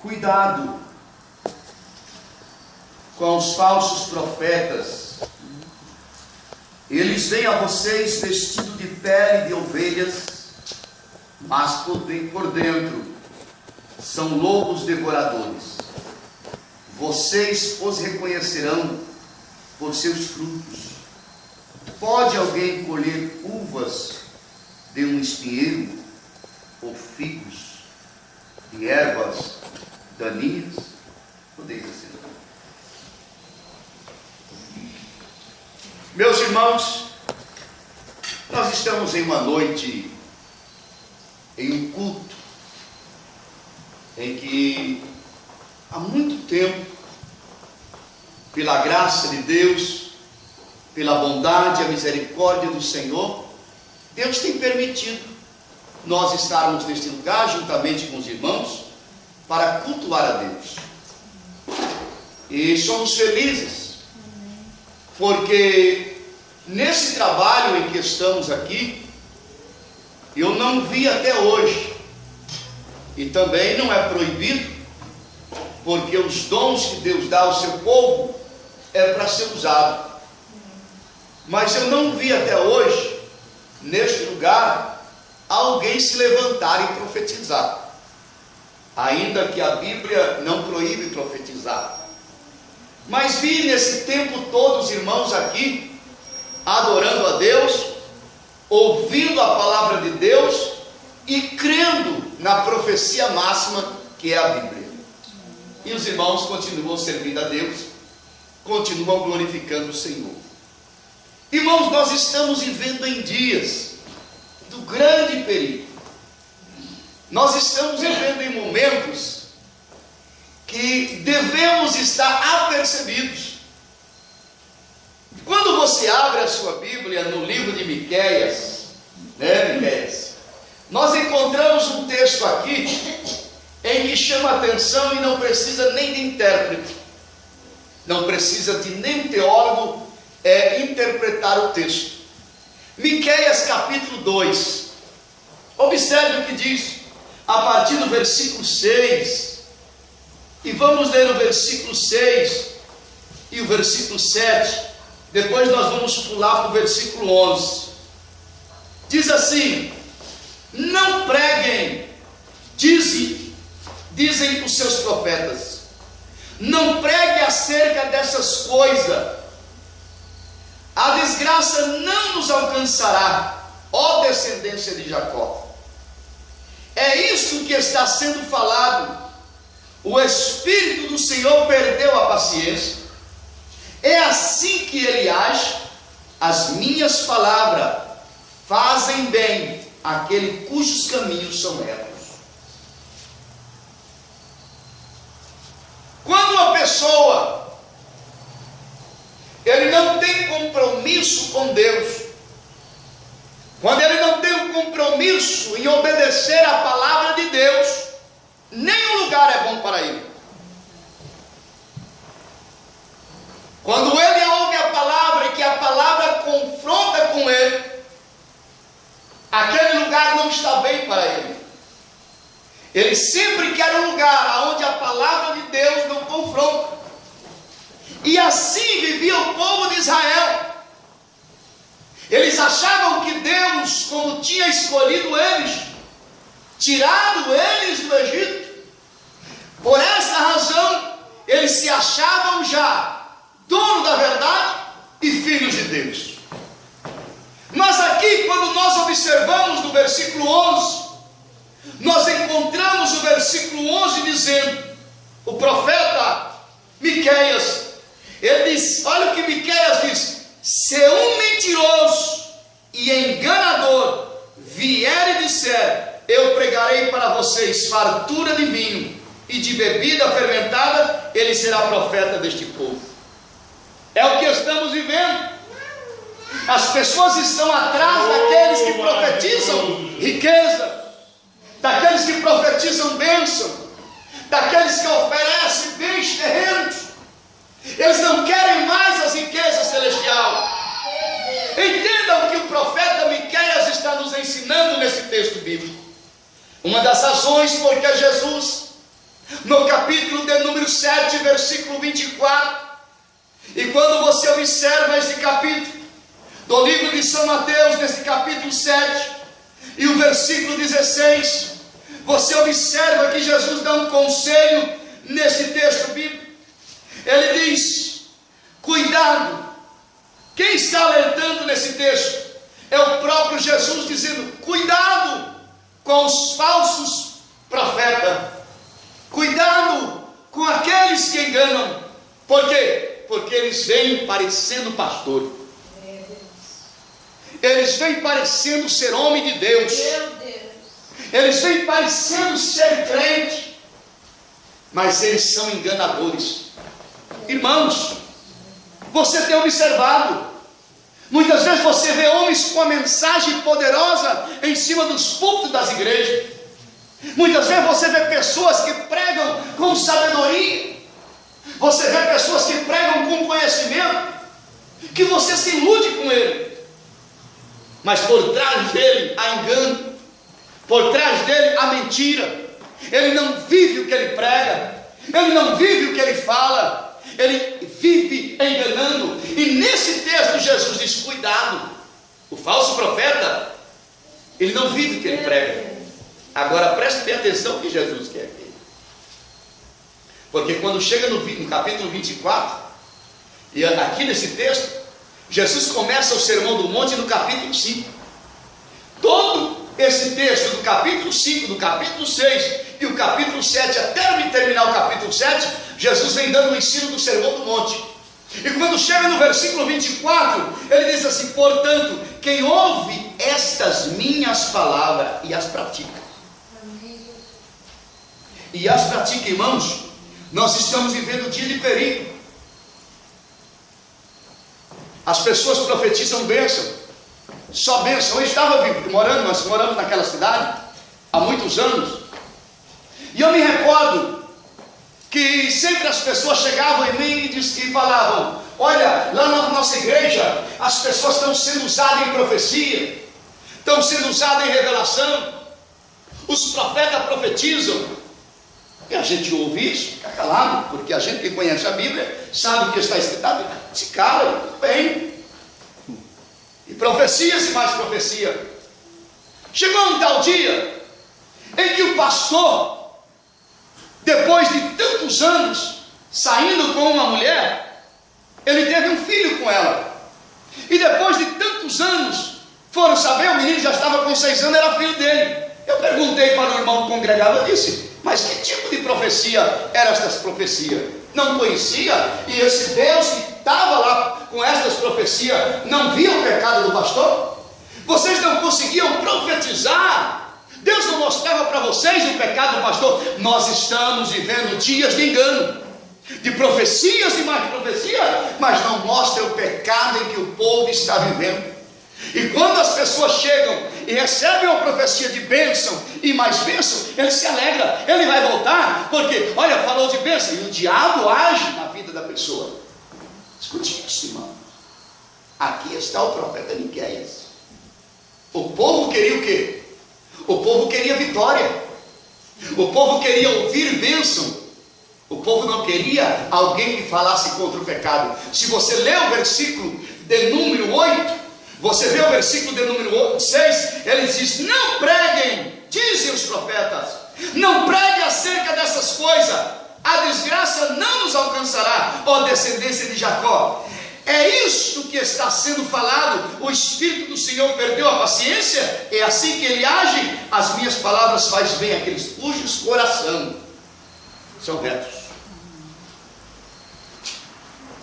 Cuidado com os falsos profetas. Eles vêm a vocês vestidos de pele de ovelhas, mas por dentro são lobos devoradores. Vocês os reconhecerão por seus frutos. Pode alguém colher uvas de um espinheiro ou figos de ervas daninhas? Podeis assim. Meus irmãos, nós estamos em uma noite, em um culto, em que há muito tempo, pela graça de Deus, pela bondade e a misericórdia do Senhor, Deus tem permitido nós estarmos neste lugar, juntamente com os irmãos, para cultuar a Deus. E somos felizes, porque nesse trabalho em que estamos aqui, eu não vi até hoje, e também não é proibido, porque os dons que Deus dá ao seu povo é para ser usado. Mas eu não vi até hoje, neste lugar, alguém se levantar e profetizar, ainda que a Bíblia não proíbe profetizar. Mas vi nesse tempo todos os irmãos aqui adorando a Deus, ouvindo a palavra de Deus e crendo na profecia máxima que é a Bíblia. E os irmãos continuam servindo a Deus, continuam glorificando o Senhor. Irmãos, nós estamos vivendo em dias do grande perigo. Nós estamos vivendo em momentos que devemos estar apercebidos. Quando você abre a sua Bíblia no livro de Miqueias, Miqueias, nós encontramos um texto aqui em que chama a atenção e não precisa nem de intérprete, não precisa de nem teólogo interpretar o texto. Miqueias capítulo 2, observe o que diz a partir do versículo 6, e vamos ler o versículo 6 e o versículo 7, depois nós vamos pular para o versículo 11. Diz assim: não preguem, dizem os seus profetas, não pregue acerca dessas coisas, a desgraça não nos alcançará, ó descendência de Jacó. É isso que está sendo falado. O Espírito do Senhor perdeu a paciência. É assim que ele age. As minhas palavras fazem bem àquele cujos caminhos são retos. Quando uma pessoa ele não tem compromisso com Deus, quando ele não tem um compromisso em obedecer a palavra de Deus, nenhum lugar é bom para ele. Quando ele ouve a palavra e que a palavra confronta com ele, aquele lugar não está bem para ele. Ele sempre quer um lugar onde a palavra de Deus não confronta. E assim vivia o povo de Israel. Eles achavam que Deus, como tinha escolhido eles, tirado eles do Egito, por essa razão, eles se achavam já dono da verdade e filhos de Deus. Mas aqui, quando nós observamos no versículo 11, nós encontramos o versículo 11 dizendo, o profeta Miqueias, ele diz, olha o que Miqueias diz: se um mentiroso e enganador vier e disser, eu pregarei para vocês fartura de vinho e de bebida fermentada, ele será profeta deste povo. É o que estamos vivendo. As pessoas estão atrás daqueles que profetizam riqueza, daqueles que profetizam bênção, daqueles que oferecem bens terrenos. Eles não querem mais as riquezas celestiais. Entendam que o profeta Miqueias está nos ensinando nesse texto bíblico. Uma das razões porque Jesus, no capítulo de número 7, versículo 24. E quando você observa esse capítulo do livro de São Mateus, nesse capítulo 7, e o versículo 16, você observa que Jesus dá um conselho nesse texto bíblico. Ele diz: cuidado. Quem está alertando nesse texto? É o próprio Jesus dizendo: cuidado com os falsos profetas, cuidado com aqueles que enganam. Por quê? Porque eles vêm parecendo pastor, eles vêm parecendo ser homem de Deus, eles vêm parecendo ser crente, mas eles são enganadores. Irmãos, você tem observado, muitas vezes você vê homens com a mensagem poderosa em cima dos púlpitos das igrejas. Muitas vezes você vê pessoas que pregam com sabedoria, você vê pessoas que pregam com conhecimento, que você se ilude com ele, mas por trás dele há engano, por trás dele há mentira. Ele não vive o que ele prega, ele não vive o que ele fala, ele vive enganando. E nesse texto Jesus diz: cuidado, o falso profeta, ele não vive o que ele prega. Agora preste bem atenção o que Jesus quer aqui, porque quando chega no capítulo 24, e aqui nesse texto, Jesus começa o sermão do monte no capítulo 5. Todo esse texto do capítulo 5, do capítulo 6 e o capítulo 7, até terminar o capítulo 7, Jesus vem dando o ensino do sermão do monte. E quando chega no versículo 24, ele diz assim: portanto, quem ouve estas minhas palavras e as pratica. E as pratica, irmãos, nós estamos vivendo um dia de perigo. As pessoas profetizam bênção, só bênção. Eu estava morando, nós moramos naquela cidade há muitos anos, e eu me recordo que sempre as pessoas chegavam em mim e falavam: olha, lá na nossa igreja as pessoas estão sendo usadas em profecia, estão sendo usadas em revelação, os profetas profetizam. E a gente ouve isso, fica calado, porque a gente que conhece a Bíblia sabe o que está escrito. Se cala, tudo bem. E profecias e mais profecia. Chegou um tal dia em que o pastor, depois de tantos anos saindo com uma mulher, ele teve um filho com ela. E depois de tantos anos, foram saber, o menino já estava com 6 anos, era filho dele. Eu perguntei para o irmão congregado, eu disse: mas que tipo de profecia eram estas profecias? Não conhecia? E esse Deus que estava lá com estas profecias não via o pecado do pastor? Vocês não conseguiam profetizar? Deus não mostrava para vocês o pecado do pastor? Nós estamos vivendo dias de engano, de profecias e mais profecia, mas não mostra o pecado em que o povo está vivendo. E quando as pessoas chegam e recebem uma profecia de bênção e mais bênção, ele se alegra, ele vai voltar, porque, olha, falou de bênção, e o diabo age na vida da pessoa. Escute isso, irmão. Aqui está o profeta Miqueias. O povo queria o quê? O povo queria vitória, o povo queria ouvir bênção, o povo não queria alguém que falasse contra o pecado. Se você lê o versículo de número 8, você vê o versículo de número 6, ele diz: não preguem, dizem os profetas, não preguem acerca dessas coisas, a desgraça não nos alcançará, ó descendência de Jacó. É isto que está sendo falado. O Espírito do Senhor perdeu a paciência, é assim que ele age. As minhas palavras faz bem àqueles cujos coração são retos.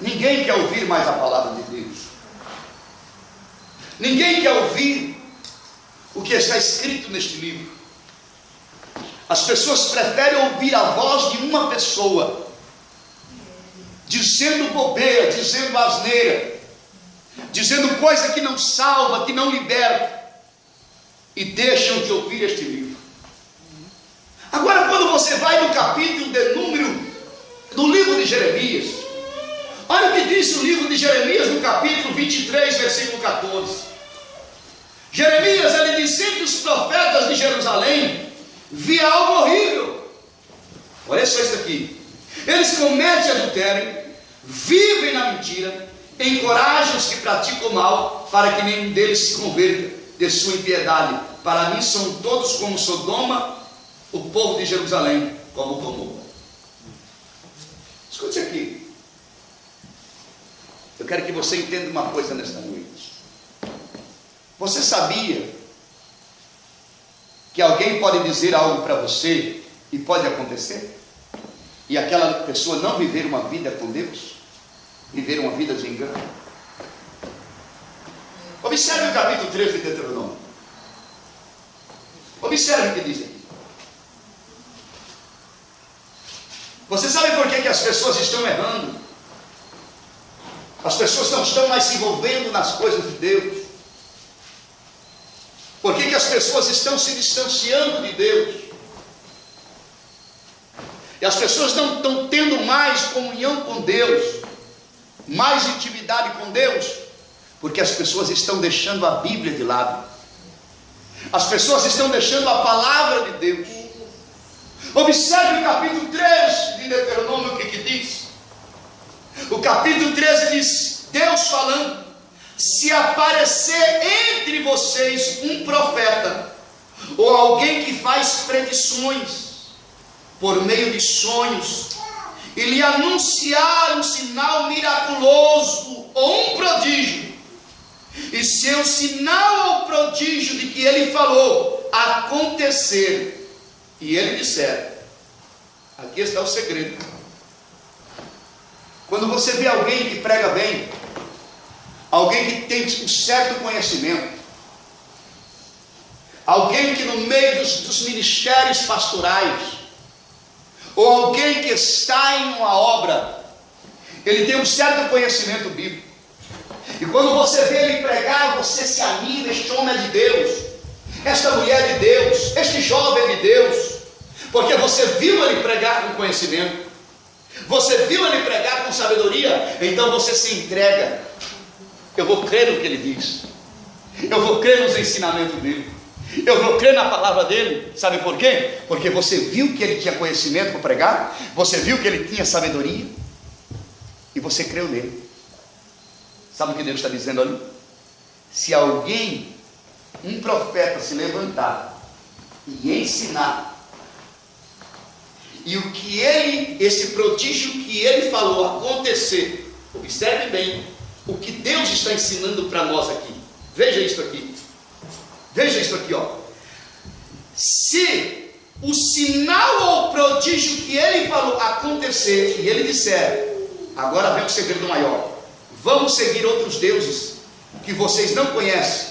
Ninguém quer ouvir mais a palavra de Deus. Ninguém quer ouvir o que está escrito neste livro. As pessoas preferem ouvir a voz de uma pessoa dizendo bobeira, dizendo asneira, dizendo coisa que não salva, que não liberta, e deixam de ouvir este livro. Agora, quando você vai no capítulo de número do livro de Jeremias, olha o que diz o livro de Jeremias no capítulo 23, versículo 14. Jeremias, ele diz: entre os profetas de Jerusalém vi algo horrível. Olha Olha só isso aqui. Eles cometem adultério, vivem na mentira, encorajam os que praticam o mal, para que nenhum deles se converta de sua impiedade. Para mim são todos como Sodoma, o povo de Jerusalém como Gomorra. Escute aqui. Eu quero que você entenda uma coisa nesta noite. Você sabia que alguém pode dizer algo para você e pode acontecer? E aquela pessoa não viver uma vida com Deus? Viver uma vida de engano? Observe o capítulo 13 de Deuteronômio. Observe o que diz aqui. Você sabe por que as pessoas estão errando? As pessoas não estão mais se envolvendo nas coisas de Deus. Por que as pessoas estão se distanciando de Deus? E as pessoas não estão tendo mais comunhão com Deus, mais intimidade com Deus, porque as pessoas estão deixando a Bíblia de lado. As pessoas estão deixando a palavra de Deus. Observe o capítulo 13 de Deuteronômio, o que diz. O capítulo 13 diz, Deus falando: se aparecer entre vocês um profeta, ou alguém que faz predições, por meio de sonhos, e lhe anunciar um sinal miraculoso, ou um prodígio, e se o sinal ou prodígio de que ele falou acontecer, e ele disser, aqui está o segredo. Quando você vê alguém que prega bem, alguém que tem um certo conhecimento, alguém que no meio dos ministérios pastorais, ou alguém que está em uma obra, ele tem um certo conhecimento bíblico, e quando você vê ele pregar, você se anima: este homem é de Deus, esta mulher é de Deus, este jovem é de Deus, porque você viu ele pregar com conhecimento, você viu ele pregar com sabedoria, então você se entrega. Eu vou crer no que ele diz, eu vou crer nos ensinamentos dele, eu vou crer na palavra dele. Sabe por quê? Porque você viu que ele tinha conhecimento para pregar, você viu que ele tinha sabedoria, e você creu nele. Sabe o que Deus está dizendo ali? Se alguém, um profeta, se levantar e ensinar, e o que ele, esse prodígio que ele falou acontecer, observe bem o que Deus está ensinando para nós aqui. Veja isso aqui. Veja isso aqui, ó. Se o sinal ou prodígio que ele falou acontecer, e ele disser, agora vem o segredo maior: vamos seguir outros deuses que vocês não conhecem,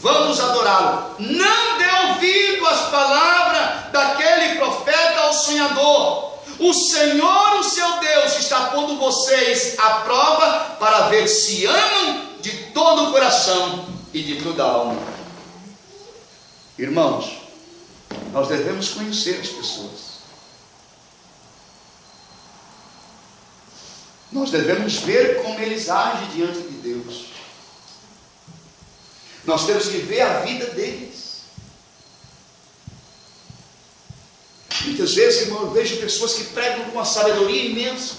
vamos adorá-lo. Não dê ouvido às palavras daquele profeta ou sonhador. O Senhor, o seu Deus, está pondo vocês à prova para ver se amam de todo o coração e de toda a alma. Irmãos, nós devemos conhecer as pessoas. Nós devemos ver como eles agem diante de Deus. Nós temos que ver a vida deles. Muitas vezes, irmão, eu vejo pessoas que pregam com uma sabedoria imensa,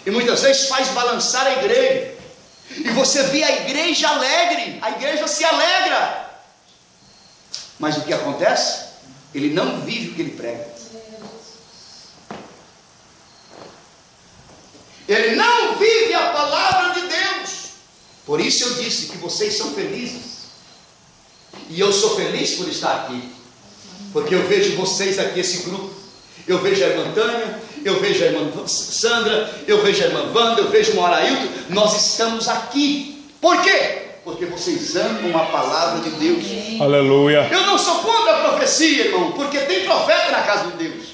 e muitas vezes faz balançar a igreja, e você vê a igreja alegre, a igreja se alegra, mas o que acontece? Ele não vive o que ele prega. Ele não vive a palavra de Deus. Por isso eu disse que vocês são felizes, e eu sou feliz por estar aqui, porque eu vejo vocês aqui, esse grupo. Eu vejo a irmã Tânia, eu vejo a irmã Sandra, eu vejo a irmã Wanda, eu vejo o Morailton. Nós estamos aqui. Por quê? Porque vocês amam a palavra de Deus. Aleluia. Eu não sou contra a profecia, irmão, porque tem profeta na casa de Deus,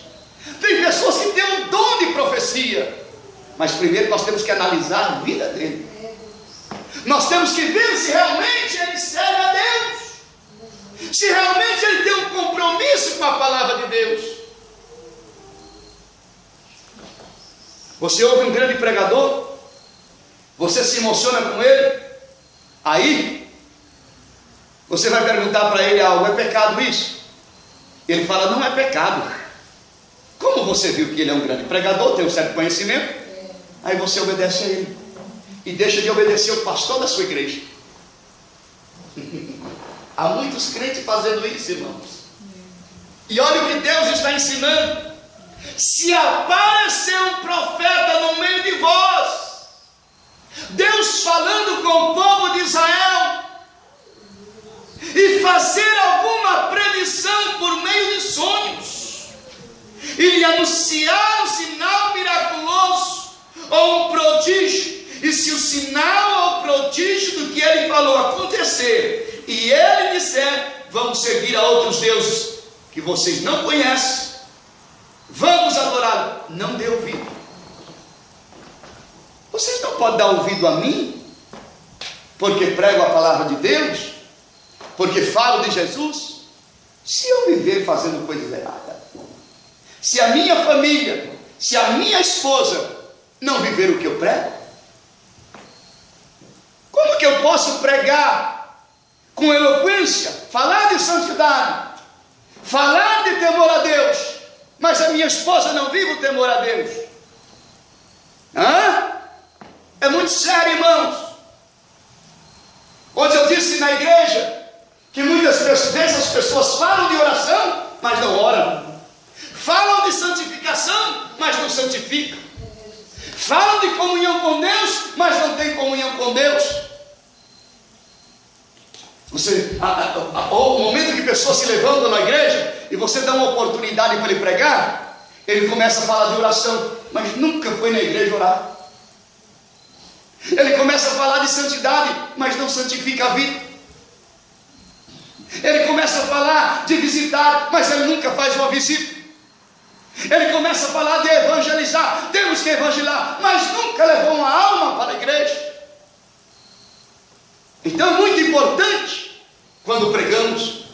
tem pessoas que têm um dom de profecia, mas primeiro nós temos que analisar a vida dele. Nós temos que ver se realmente ele serve a Deus, se realmente ele tem um compromisso com a palavra de Deus. Você ouve um grande pregador, você se emociona com ele, aí você vai perguntar para ele algo: é pecado isso? Ele fala: não é pecado, Como você viu que ele é um grande pregador, tem um certo conhecimento, aí você obedece a ele e deixa de obedecer o pastor da sua igreja. Há muitos crentes fazendo isso, irmãos. E olha o que Deus está ensinando: se aparecer um profeta no meio de vós, Deus falando com o povo de Israel, e fazer alguma predição por meio de sonhos, e lhe anunciar um sinal miraculoso ou um prodígio, e se o sinal ou prodígio do que ele falou acontecer, e ele disser: vamos seguir a outros deuses que vocês não conhecem, vamos adorar, não dê ouvido. Vocês não podem dar ouvido a mim, porque prego a palavra de Deus, porque falo de Jesus, se eu viver fazendo coisas erradas, se a minha família, se a minha esposa não viver o que eu prego, como que eu posso pregar com eloquência, falar de santidade, falar de temor a Deus, mas a minha esposa não vive o temor a Deus? É muito sério, irmãos. Ontem eu disse na igreja que muitas vezes as pessoas falam de oração, mas não oram. Falam de santificação, mas não santificam. Falam de comunhão com Deus, mas não tem comunhão com Deus. O momento que pessoas se levantam na igreja e você dá uma oportunidade para ele pregar, ele começa a falar de oração, mas nunca foi na igreja orar. Ele começa a falar de santidade, mas não santifica a vida. Ele começa a falar de visitar, mas ele nunca faz uma visita. Ele começa a falar de evangelizar, temos que evangelizar, mas nunca levou uma alma para a igreja. Então é muito importante quando pregamos.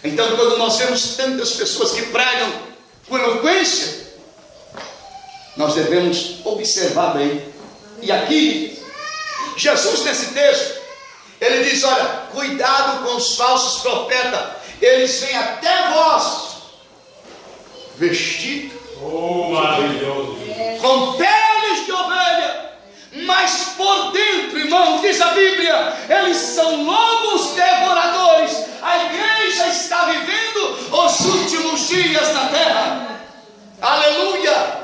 Então, quando nós vemos tantas pessoas que pregam com eloquência, nós devemos observar bem. E aqui, Jesus nesse texto, ele diz: olha, cuidado com os falsos profetas, eles vêm até vós vestidos com peles de ovelha, mas por dentro, irmãos, diz a Bíblia, eles são lobos devoradores. A igreja está vivendo os últimos dias na terra. Aleluia!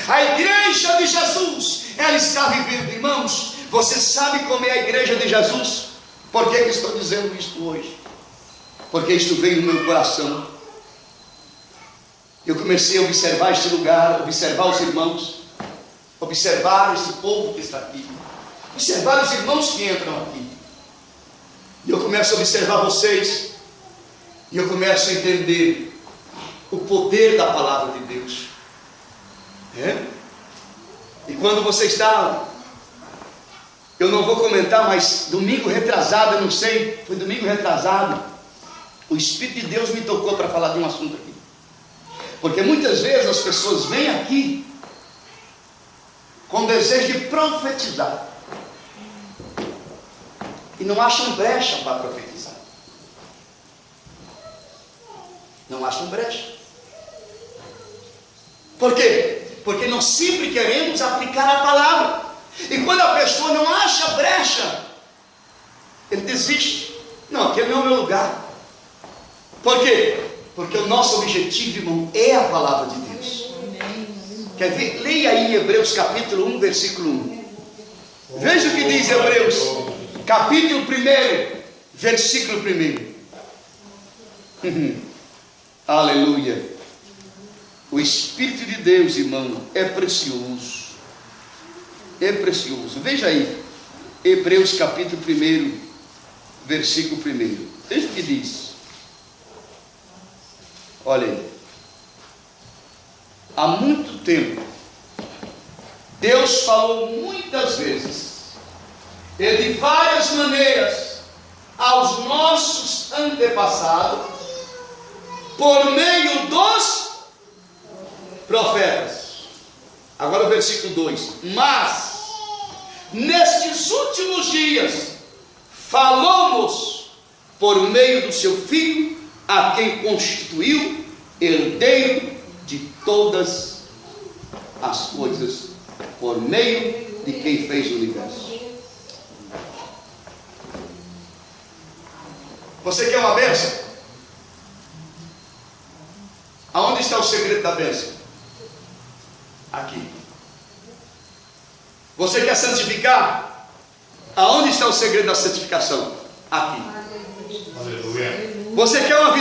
A igreja de Jesus, ela está vivendo, irmãos. Você sabe como é a igreja de Jesus? Por que estou dizendo isto hoje? Porque isto veio no meu coração. Eu comecei a observar este lugar, observar os irmãos, observar esse povo que está aqui, observar os irmãos que entram aqui. E eu começo a observar vocês, e eu começo a entender o poder da palavra de Deus. E quando você está, eu não vou comentar, mas domingo retrasado, eu não sei, foi domingo retrasado, o Espírito de Deus me tocou para falar de um assunto aqui. Porque muitas vezes as pessoas vêm aqui com desejo de profetizar e não acham brecha para profetizar. Não acham brecha. Por quê? Porque nós sempre queremos aplicar a palavra, e quando a pessoa não acha brecha, ele desiste. Não, aquele não é o meu lugar. Por quê? Porque o nosso objetivo, irmão, é a palavra de Deus. Quer ver? Leia aí Hebreus capítulo 1, versículo 1. Veja o que diz Hebreus, capítulo 1, versículo 1. Aleluia. O Espírito de Deus, irmão, é precioso. É precioso. Veja aí, Hebreus capítulo 1, versículo 1. Veja o que diz. Olha aí. Há muito tempo, Deus falou muitas vezes, e de várias maneiras, aos nossos antepassados, por meio dos profetas. Agora o versículo 2: mas nestes últimos dias falou-nos por meio do seu Filho, a quem constituiu herdeiro de todas as coisas, por meio de quem fez o universo. Você quer uma bênção? Aonde está o segredo da bênção? Aqui. Você quer santificar? Aonde está o segredo da santificação? Aqui. Aleluia. Você quer uma vida